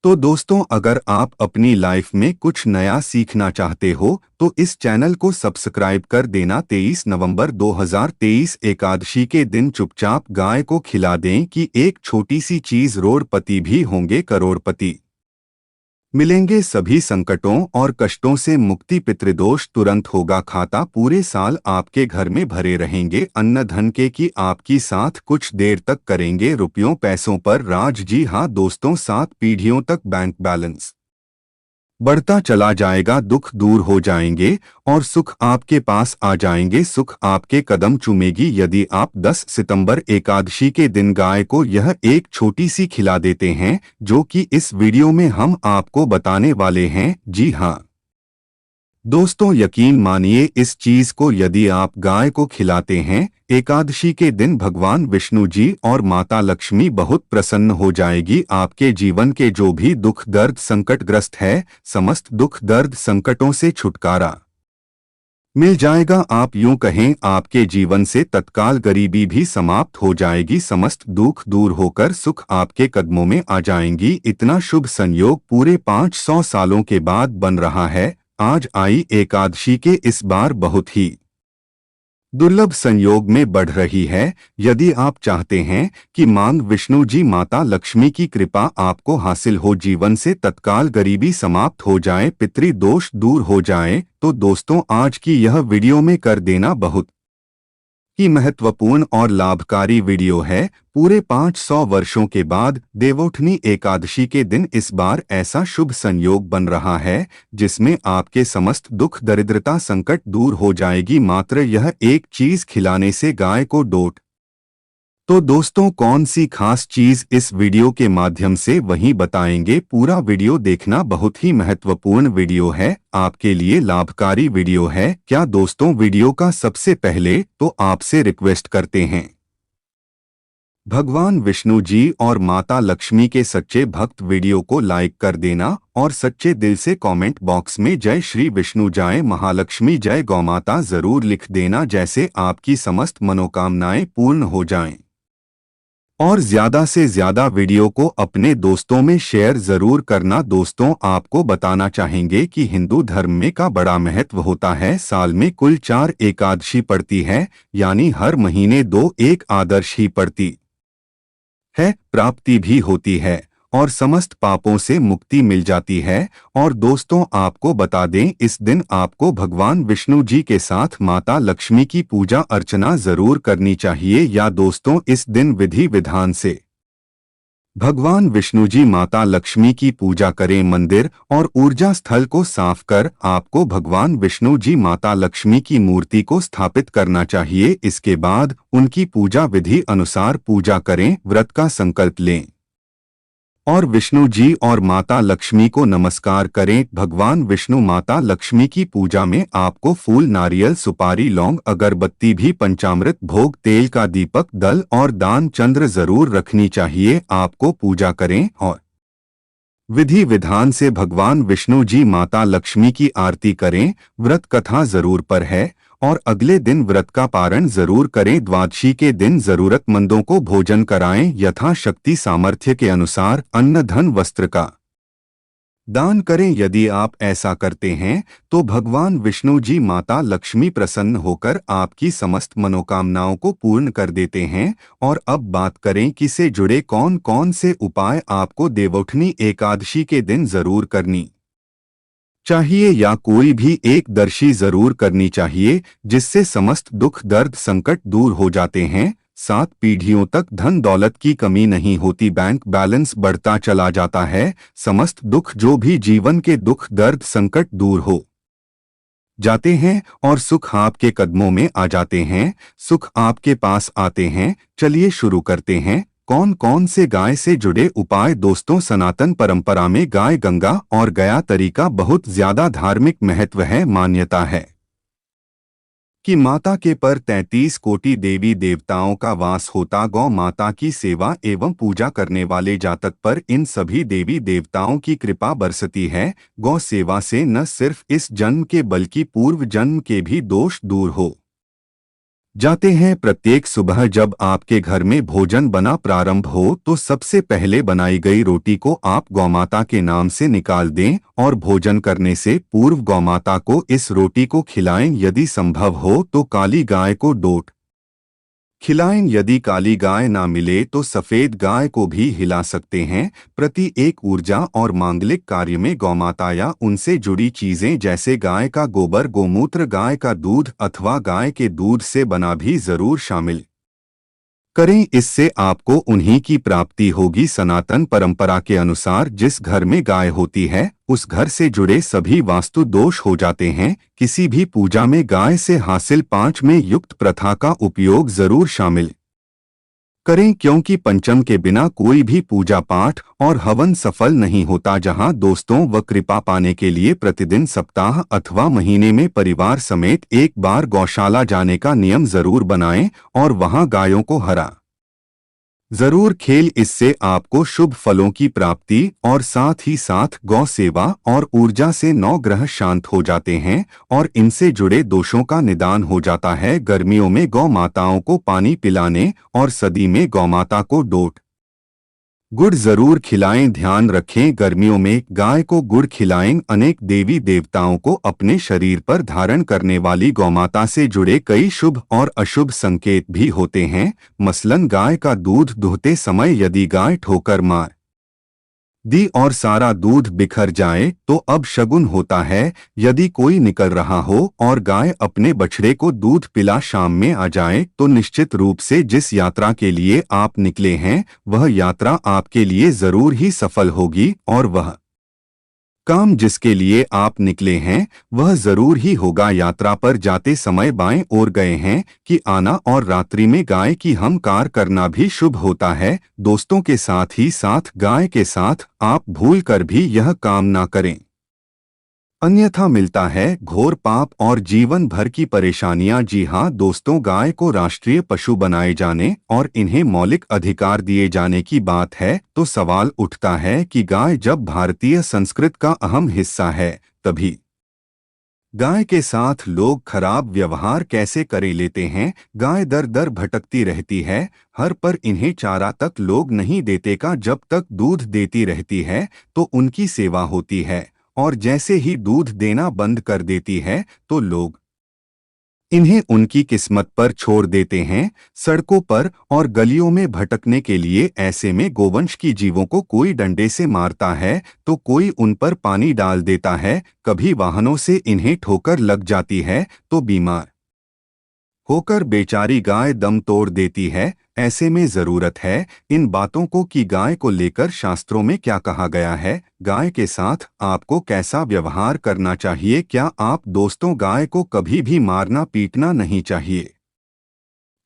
तो दोस्तों, अगर आप अपनी लाइफ में कुछ नया सीखना चाहते हो तो इस चैनल को सब्सक्राइब कर देना। 23 नवंबर 2023 एकादशी के दिन चुपचाप गाय को खिला दें कि एक छोटी सी चीज, रोडपति भी होंगे करोड़पति। मिलेंगे सभी संकटों और कष्टों से मुक्ति, पितृदोष तुरंत होगा खाता, पूरे साल आपके घर में भरे रहेंगे अन्न धन के कि आपकी साथ कुछ देर तक करेंगे रुपयों पैसों पर राज। जी हाँ दोस्तों, 7 पीढ़ियों तक बैंक बैलेंस बढ़ता चला जाएगा, दुख दूर हो जाएंगे और सुख आपके पास आ जाएंगे, सुख आपके कदम चूमेगी यदि आप 10 सितंबर एकादशी के दिन गाय को यह एक छोटी सी खिला देते हैं, जो कि इस वीडियो में हम आपको बताने वाले हैं। जी हाँ दोस्तों, यकीन मानिए, इस चीज को यदि आप गाय को खिलाते हैं एकादशी के दिन, भगवान विष्णु जी और माता लक्ष्मी बहुत प्रसन्न हो जाएगी। आपके जीवन के जो भी दुख दर्द संकटग्रस्त है, समस्त दुख दर्द संकटों से छुटकारा मिल जाएगा। आप यूं कहें, आपके जीवन से तत्काल गरीबी भी समाप्त हो जाएगी, समस्त दुख दूर होकर सुख आपके कदमों में आ जाएंगी। इतना शुभ संयोग पूरे 500 सालों के बाद बन रहा है। आज आई एकादशी के इस बार बहुत ही दुर्लभ संयोग में बढ़ रही है। यदि आप चाहते हैं कि मांग विष्णु जी माता लक्ष्मी की कृपा आपको हासिल हो, जीवन से तत्काल गरीबी समाप्त हो जाए, पितृदोष दूर हो जाए, तो दोस्तों आज की यह वीडियो में कर देना बहुत ही महत्वपूर्ण और लाभकारी वीडियो है। पूरे 500 वर्षों के बाद देवोठनी एकादशी के दिन इस बार ऐसा शुभ संयोग बन रहा है जिसमें आपके समस्त दुख दरिद्रता संकट दूर हो जाएगी, मात्र यह एक चीज खिलाने से, गाय को डोट। तो दोस्तों, कौन सी खास चीज इस वीडियो के माध्यम से वही बताएंगे। पूरा वीडियो देखना, बहुत ही महत्वपूर्ण वीडियो है, आपके लिए लाभकारी वीडियो है। क्या दोस्तों, वीडियो का सबसे पहले तो आपसे रिक्वेस्ट करते हैं, भगवान विष्णु जी और माता लक्ष्मी के सच्चे भक्त वीडियो को लाइक कर देना और सच्चे दिल से कमेंट बॉक्स में जय श्री विष्णु, जय महालक्ष्मी, जय गौमाता जरूर लिख देना, जैसे आपकी समस्त मनोकामनाएं पूर्ण हो जाएं। और ज्यादा से ज्यादा वीडियो को अपने दोस्तों में शेयर जरूर करना। दोस्तों, आपको बताना चाहेंगे कि हिंदू धर्म में का बड़ा महत्व होता है। साल में कुल 4 एकादशी पड़ती है, यानी हर महीने 2 एक आदर्श ही पड़ती है, प्राप्ति भी होती है और समस्त पापों से मुक्ति मिल जाती है। और दोस्तों, आपको बता दें, इस दिन आपको भगवान विष्णु जी के साथ माता लक्ष्मी की पूजा अर्चना जरूर करनी चाहिए। या दोस्तों, इस दिन विधि विधान से भगवान विष्णु जी माता लक्ष्मी की पूजा करें। मंदिर और ऊर्जा स्थल को साफ कर आपको भगवान विष्णु जी माता लक्ष्मी की मूर्ति को स्थापित करना चाहिए। इसके बाद उनकी पूजा विधि अनुसार पूजा करें, व्रत का संकल्प लें और विष्णु जी और माता लक्ष्मी को नमस्कार करें। भगवान विष्णु माता लक्ष्मी की पूजा में आपको फूल, नारियल, सुपारी, लौंग, अगरबत्ती भी, पंचामृत, भोग, तेल का दीपक, दल और दान चंद्र जरूर रखनी चाहिए। आपको पूजा करें और विधि विधान से भगवान विष्णु जी माता लक्ष्मी की आरती करें। व्रत कथा जरूर पर है और अगले दिन व्रत का पारण जरूर करें। द्वादशी के दिन जरूरतमंदों को भोजन कराएं, यथाशक्ति सामर्थ्य के अनुसार अन्न धन वस्त्र का दान करें। यदि आप ऐसा करते हैं तो भगवान विष्णु जी माता लक्ष्मी प्रसन्न होकर आपकी समस्त मनोकामनाओं को पूर्ण कर देते हैं। और अब बात करें कि से जुड़े कौन कौन से उपाय आपको देवोठनी एकादशी के दिन जरूर करनी चाहिए, या कोई भी एक दर्शी जरूर करनी चाहिए, जिससे समस्त दुख दर्द संकट दूर हो जाते हैं। 7 पीढ़ियों तक धन दौलत की कमी नहीं होती, बैंक बैलेंस बढ़ता चला जाता है, समस्त दुख, जो भी जीवन के दुख दर्द संकट दूर हो जाते हैं और सुख आपके कदमों में आ जाते हैं, सुख आपके पास आते हैं। चलिए शुरू करते हैं, कौन कौन से गाय से जुड़े उपाय। दोस्तों, सनातन परंपरा में गाय, गंगा और गया तरीका बहुत ज्यादा धार्मिक महत्व है। मान्यता है कि माता के पर 33 कोटि देवी देवताओं का वास होता। गौ माता की सेवा एवं पूजा करने वाले जातक पर इन सभी देवी देवताओं की कृपा बरसती है। गौ सेवा से न सिर्फ इस जन्म के बल्कि पूर्व जन्म के भी दोष दूर हो जाते हैं। प्रत्येक सुबह जब आपके घर में भोजन बना प्रारंभ हो तो सबसे पहले बनाई गई रोटी को आप गौमाता के नाम से निकाल दें और भोजन करने से पूर्व गौमाता को इस रोटी को खिलाएं। यदि संभव हो तो काली गाय को डोट खिलाएं। यदि काली गाय ना मिले तो सफेद गाय को भी हिला सकते हैं। प्रति एक ऊर्जा और मांगलिक कार्य में गौमाता या उनसे जुड़ी चीजें जैसे गाय का गोबर, गोमूत्र, गाय का दूध अथवा गाय के दूध से बना भी जरूर शामिल करें। इससे आपको उन्हीं की प्राप्ति होगी। सनातन परंपरा के अनुसार जिस घर में गाय होती है उस घर से जुड़े सभी वास्तु दोष हो जाते हैं। किसी भी पूजा में गाय से हासिल 5 में युक्त प्रथा का उपयोग जरूर शामिल करें, क्योंकि पंचम के बिना कोई भी पूजा पाठ और हवन सफल नहीं होता। जहां दोस्तों व कृपा पाने के लिए प्रतिदिन, सप्ताह अथवा महीने में परिवार समेत एक बार गौशाला जाने का नियम जरूर बनाएं और वहां गायों को हरा जरूर खेल। इससे आपको शुभ फलों की प्राप्ति और साथ ही साथ गौ सेवा और ऊर्जा से 9 ग्रह शांत हो जाते हैं और इनसे जुड़े दोषों का निदान हो जाता है। गर्मियों में गौ माताओं को पानी पिलाने और सर्दी में गौमाता को डोट गुड़ जरूर खिलाएं। ध्यान रखें, गर्मियों में गाय को गुड़ खिलाएं। अनेक देवी देवताओं को अपने शरीर पर धारण करने वाली गौमाता से जुड़े कई शुभ और अशुभ संकेत भी होते हैं। मसलन गाय का दूध दुहते समय यदि गाय ठोकर मार दी और सारा दूध बिखर जाए तो अब शगुन होता है। यदि कोई निकल रहा हो और गाय अपने बछड़े को दूध पिला शाम में आ जाए तो निश्चित रूप से जिस यात्रा के लिए आप निकले हैं वह यात्रा आपके लिए जरूर ही सफल होगी और वह काम जिसके लिए आप निकले हैं वह जरूर ही होगा। यात्रा पर जाते समय बाएं ओर गए हैं कि आना और रात्रि में गाय की हमकार करना भी शुभ होता है। दोस्तों के साथ ही साथ गाय के साथ आप भूल कर भी यह काम ना करें, अन्यथा मिलता है घोर पाप और जीवन भर की परेशानियां। जी हाँ दोस्तों, गाय को राष्ट्रीय पशु बनाए जाने और इन्हें मौलिक अधिकार दिए जाने की बात है तो सवाल उठता है कि गाय जब भारतीय संस्कृति का अहम हिस्सा है तभी गाय के साथ लोग खराब व्यवहार कैसे करे लेते हैं। गाय दर दर भटकती रहती है, हर पर इन्हें चारा तक लोग नहीं देते का। जब तक दूध देती रहती है तो उनकी सेवा होती है और जैसे ही दूध देना बंद कर देती है तो लोग इन्हें उनकी किस्मत पर छोड़ देते हैं, सड़कों पर और गलियों में भटकने के लिए। ऐसे में गोवंश की जीवों को कोई डंडे से मारता है तो कोई उन पर पानी डाल देता है। कभी वाहनों से इन्हें ठोकर लग जाती है तो बीमार होकर बेचारी गाय दम तोड़ देती है। ऐसे में जरूरत है इन बातों को कि गाय को लेकर शास्त्रों में क्या कहा गया है, गाय के साथ आपको कैसा व्यवहार करना चाहिए। क्या आप दोस्तों गाय को कभी भी मारना पीटना नहीं चाहिए।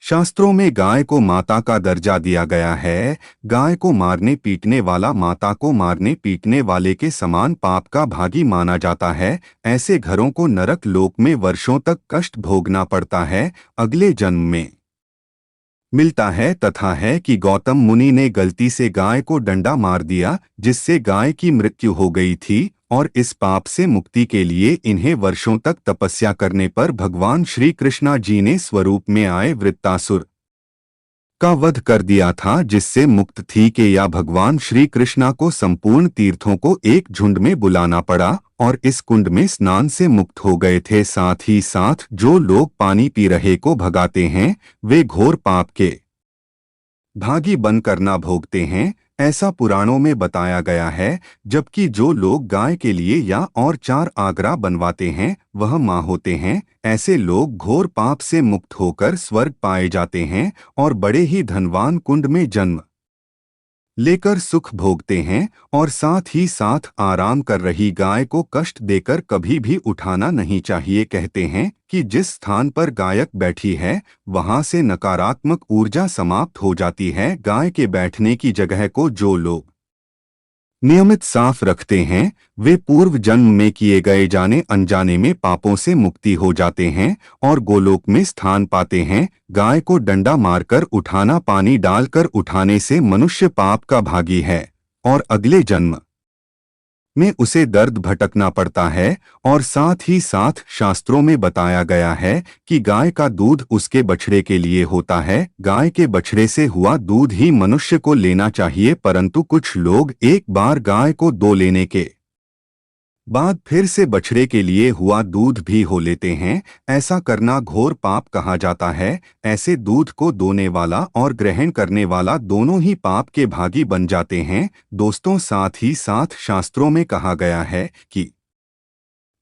शास्त्रों में गाय को माता का दर्जा दिया गया है। गाय को मारने पीटने वाला माता को मारने पीटने वाले के समान पाप का भागी माना जाता है। ऐसे घरों को नरक लोक में वर्षों तक कष्ट भोगना पड़ता है, अगले जन्म में मिलता है। तथा है कि गौतम मुनि ने गलती से गाय को डंडा मार दिया जिससे गाय की मृत्यु हो गई थी और इस पाप से मुक्ति के लिए इन्हें वर्षों तक तपस्या करने पर भगवान श्री कृष्णा जी ने स्वरूप में आए वृत्तासुर का वध कर दिया था, जिससे मुक्त थी कि या भगवान श्री कृष्णा को संपूर्ण तीर्थों को एक झुंड में बुलाना पड़ा और इस कुंड में स्नान से मुक्त हो गए थे। साथ ही साथ जो लोग पानी पी रहे को भगाते हैं वे घोर पाप के भागी बनकर ना भोगते हैं, ऐसा पुराणों में बताया गया है। जबकि जो लोग गाय के लिए या और 4 आगरा बनवाते हैं वह माँ होते हैं। ऐसे लोग घोर पाप से मुक्त होकर स्वर्ग पाए जाते हैं और बड़े ही धनवान कुंड में जन्म लेकर सुख भोगते हैं। और साथ ही साथ आराम कर रही गाय को कष्ट देकर कभी भी उठाना नहीं चाहिए। कहते हैं कि जिस स्थान पर गायक बैठी है वहां से नकारात्मक ऊर्जा समाप्त हो जाती है। गाय के बैठने की जगह को जो लोग नियमित साफ रखते हैं वे पूर्व जन्म में किए गए जाने अनजाने में पापों से मुक्ति हो जाते हैं और गोलोक में स्थान पाते हैं। गाय को डंडा मारकर उठाना, पानी डालकर उठाने से मनुष्य पाप का भागी है और अगले जन्म में उसे दर्द भटकना पड़ता है। और साथ ही साथ शास्त्रों में बताया गया है कि गाय का दूध उसके बछड़े के लिए होता है। गाय के बछड़े से हुआ दूध ही मनुष्य को लेना चाहिए, परंतु कुछ लोग एक बार गाय को दो लेने के बाद फिर से बछड़े के लिए हुआ दूध भी हो लेते हैं। ऐसा करना घोर पाप कहा जाता है। ऐसे दूध को दोने वाला और ग्रहण करने वाला दोनों ही पाप के भागी बन जाते हैं। दोस्तों, साथ ही साथ शास्त्रों में कहा गया है कि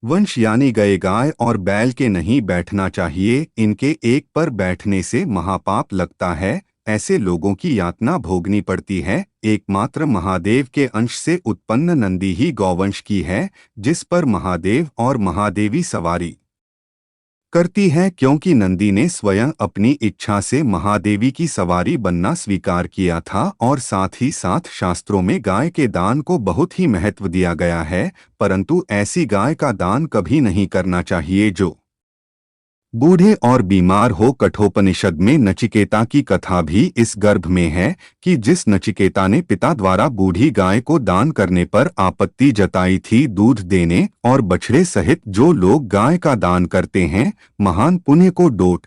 वंश यानी गए गाय और बैल के नहीं बैठना चाहिए, इनके एक पर बैठने से महापाप लगता है। ऐसे लोगों की यातना भोगनी पड़ती है। एकमात्र महादेव के अंश से उत्पन्न नंदी ही गौवंश की है, जिस पर महादेव और महादेवी सवारी करती है, क्योंकि नंदी ने स्वयं अपनी इच्छा से महादेवी की सवारी बनना स्वीकार किया था। और साथ ही साथ शास्त्रों में गाय के दान को बहुत ही महत्व दिया गया है, परंतु ऐसी गाय का दान कभी नहीं करना चाहिए जो बूढ़े और बीमार हो। कठोपनिषद में नचिकेता की कथा भी इस गर्भ में है कि जिस नचिकेता ने पिता द्वारा बूढ़ी गाय को दान करने पर आपत्ति जताई थी, दूध देने और बछड़े सहित जो लोग गाय का दान करते हैं, महान पुण्य को डोट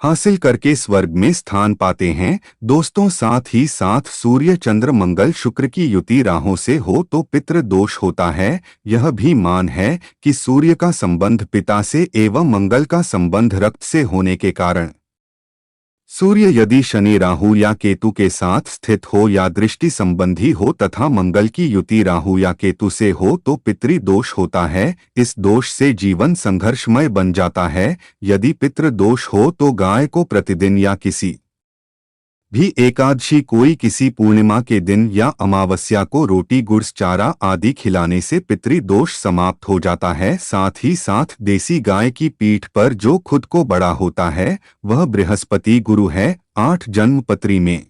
हासिल करके स्वर्ग में स्थान पाते हैं। दोस्तों, साथ ही साथ सूर्य चंद्र मंगल शुक्र की युति राहों से हो तो पितृ दोष होता है। यह भी मान है कि सूर्य का संबंध पिता से एवं मंगल का संबंध रक्त से होने के कारण सूर्य यदि शनि राहु या केतु के साथ स्थित हो या दृष्टि संबंधी हो तथा मंगल की युति राहु या केतु से हो तो पितृ दोष होता है। इस दोष से जीवन संघर्षमय बन जाता है। यदि पितृ दोष हो तो गाय को प्रतिदिन या किसी भी एकादशी, कोई किसी पूर्णिमा के दिन या अमावस्या को रोटी गुड़ चारा आदि खिलाने से पितृदोष समाप्त हो जाता है। साथ ही साथ देसी गाय की पीठ पर जो खुद को बड़ा होता है वह बृहस्पति गुरु है। 8 जन्मपत्री में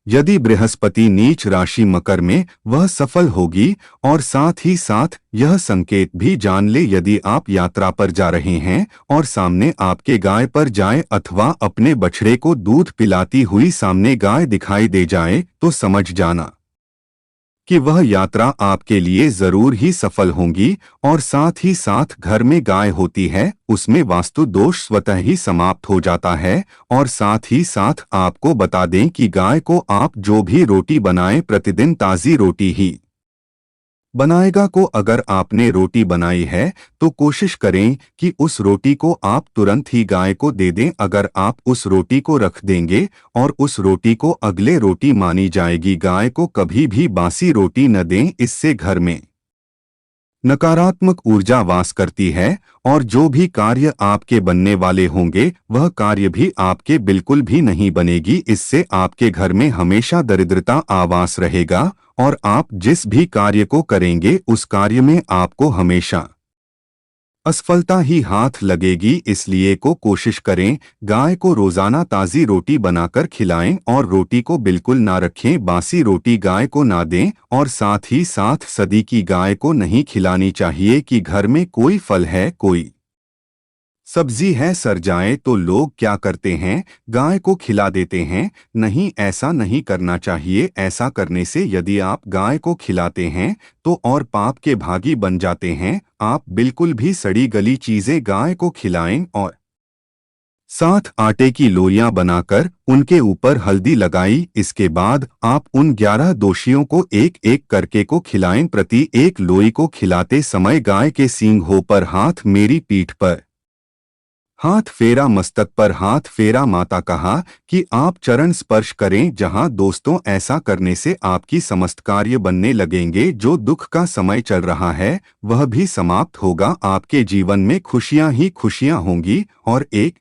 यदि बृहस्पति नीच राशि मकर में वह सफल होगी। और साथ ही साथ यह संकेत भी जान ले, यदि आप यात्रा पर जा रहे हैं और सामने आपके गाय पर जाए अथवा अपने बछड़े को दूध पिलाती हुई सामने गाय दिखाई दे जाए तो समझ जाना कि वह यात्रा आपके लिए जरूर ही सफल होंगी। और साथ ही साथ घर में गाय होती है उसमें वास्तु दोष स्वतः ही समाप्त हो जाता है। और साथ ही साथ आपको बता दें कि गाय को आप जो भी रोटी बनाएं प्रतिदिन ताज़ी रोटी ही बनाएगा को। अगर आपने रोटी बनाई है तो कोशिश करें कि उस रोटी को आप तुरंत ही गाय को दे दें। अगर आप उस रोटी को रख देंगे और उस रोटी को अगले रोटी मानी जाएगी। गाय को कभी भी बासी रोटी न दें, इससे घर में नकारात्मक ऊर्जा वास करती है और जो भी कार्य आपके बनने वाले होंगे वह कार्य भी आपके बिल्कुल भी नहीं बनेगी। इससे आपके घर में हमेशा दरिद्रता आवास रहेगा और आप जिस भी कार्य को करेंगे उस कार्य में आपको हमेशा असफलता ही हाथ लगेगी। इसलिए को कोशिश करें गाय को रोजाना ताज़ी रोटी बनाकर खिलाएं और रोटी को बिल्कुल ना रखें, बासी रोटी गाय को ना दें। और साथ ही साथ सदी की गाय को नहीं खिलानी चाहिए कि घर में कोई फल है, कोई सब्जी है, सड़ जाए तो लोग क्या करते हैं, गाय को खिला देते हैं। नहीं, ऐसा नहीं करना चाहिए। ऐसा करने से यदि आप गाय को खिलाते हैं तो और पाप के भागी बन जाते हैं। आप बिल्कुल भी सड़ी गली चीजें गाय को खिलाएं और साथ आटे की लोइयां बनाकर उनके ऊपर हल्दी लगाई। इसके बाद आप उन 11 दोषियों को एक एक करके को खिलाएं। प्रति एक लोई को खिलाते समय गाय के सींगों पर हाथ, मेरी पीठ पर हाथ फेरा, मस्तक पर हाथ फेरा। माता कहा कि आप चरण स्पर्श करें। जहां दोस्तों ऐसा करने से आपकी समस्त कार्य बनने लगेंगे। जो दुख का समय चल रहा है वह भी समाप्त होगा। आपके जीवन में खुशियां ही खुशियां होंगी। और एक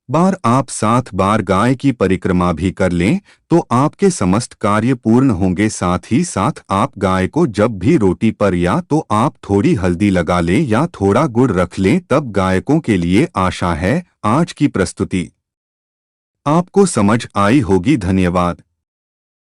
बार आप 7 बार गाय की परिक्रमा भी कर लें तो आपके समस्त कार्य पूर्ण होंगे। साथ ही साथ आप गाय को जब भी रोटी पर या तो आप थोड़ी हल्दी लगा लें या थोड़ा गुड़ रख लें, तब गायकों के लिए आशा है। आज की प्रस्तुति आपको समझ आई होगी। धन्यवाद।